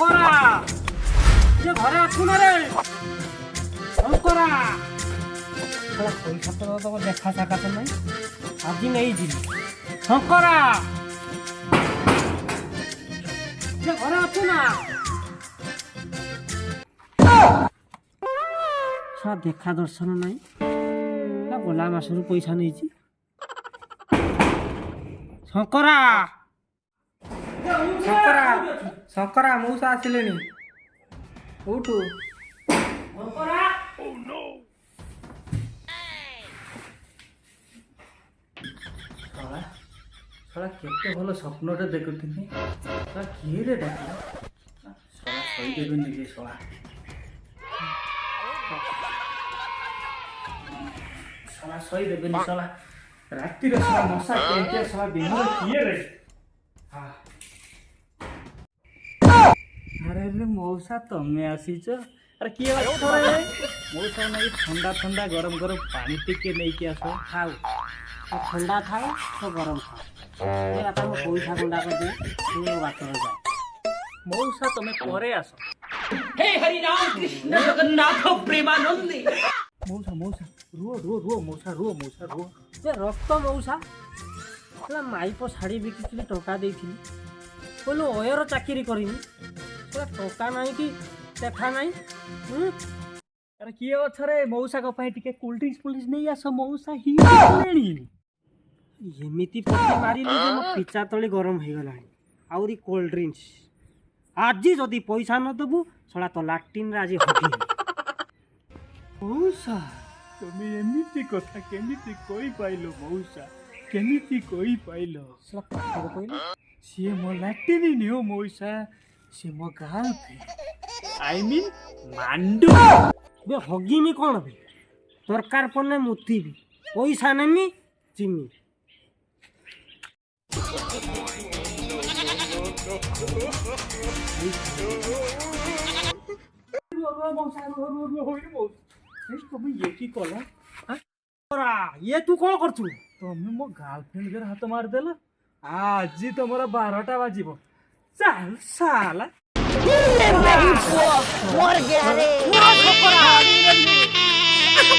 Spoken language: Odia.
শঙ্করা যে ঘরে আছু না রে শঙ্করা পয়সা তো তোমার দেখা সাক্ষাৎ নাই আজ নেইଯିବି শঙ্করা যে ঘরে আছু না সব দেখা দর্শন নাই না গলা মাসରୁ পয়সা নেইছি শঙ্করা শঙ্করা শঙ্করা মৌসা আসিলেনি উঠু শঙ্করা ଶଳା ଶଳା କେତେ ଭଲ ସ୍ୱପ୍ନଟେ ଦେଖୁଥିଲି ଶଳା କିଏରେ ଡାକିଲା ଶଳା ଶୋଇଦେବିନି କି ଶଳା ଶଳା ଶୋଇଦେବିନି ଶଳା ରାତିରେ ଶଳା ମଶା କେମିତିଆ ଶଳା ଦିନରେ କିଏରେ ଆରେ ରେ ମଉସା ତମେ ଆସିଛ ଆରେ କିଏ ଅଛ ରେ ମଉସା ନାଇଁ ଥଣ୍ଡା ଥଣ୍ଡା ଗରମ ଗରମ ପାଣି ଟିକେ ନେଇକି ଆସ ଖାଉ তো ঠান্ডা খাও তো গরম খাও এই বাপা ମୁଁ ପଇସା ଗୁଣ୍ଡା କରିଦିଏ ତୁ ବାଟରେ ଯା ମଉସା ତମେ ପରେ ଆସ हे हरि राम कृष्ण जगन्नाथ प्रेमानंदी ମଉସା ମଉସା ରୁହ ରୁହ ରୁହ ମଉସା ରୁହ ମଉସା ରୁହ ଯେ ରକ୍ତ ମଉସା ହେଲା ମାଇପ ଶାଢ଼ୀ ବିକିଥିଲି ଟଙ୍କା ଦେଇଥିଲି କହିଲୁ ଅୟର ଚାକିରି କରିନି ସେଟା ଟଙ୍କା ନାହିଁ କି ଦେଖା ନାହିଁ ଆରେ କିଏ ଅଛରେ ମଉସାଙ୍କ ପାଇଁ ଟିକେ କୋଲ୍ଡ ଡ୍ରିଙ୍କସ୍ ନେଇ ଆସ ମଉସା ହିଲେଣି ଏମିତି ପଟି ମାରିଲି ଯେ ମୋ ପିଚା ତଳି ଗରମ ହେଇଗଲାଣି ଆହୁରି କୋଲ୍ଡ ଡ୍ରିଙ୍କସ୍ ଆଜି ଯଦି ପଇସା ନ ଦେବୁ ଶଳା ତ ଲାଟ୍ରିନ୍ରେ ଆଜି ହଗିବି ମଉସା ତମେ ଏମିତି କଥା କେମିତି କହିପାଇଲ ମଉସା କେମିତି କହିପାଇଲ ଶଳା ପାଖରେ କହିଲି ସିଏ ମୋ ଲାଟିନି ନିଅ ମଉସା ସିଏ ମୋ ଗାର୍ଲଫ୍ରେଣ୍ଡ ଆଇ ମିନ୍ ମାଣ୍ଡୁ ବେ ହଗିମି କ'ଣ ବେ ଦରକାର ପଡ଼ିଲେ ମୁତିବି ପଇସା ନେମି ଚିମି ତମେ ଇଏ କି କଲ ଇଏ ତୁ କ'ଣ କରୁଛୁ ତମେ ମୋ ଗାର୍ଲଫ୍ରେଣ୍ଡ ଦେହରେ ହାତ ମାରିଦେଲ ଆଜି ତମର 12ଟା ବାଜିବ ଚାଲ ସାଲା मर गया रे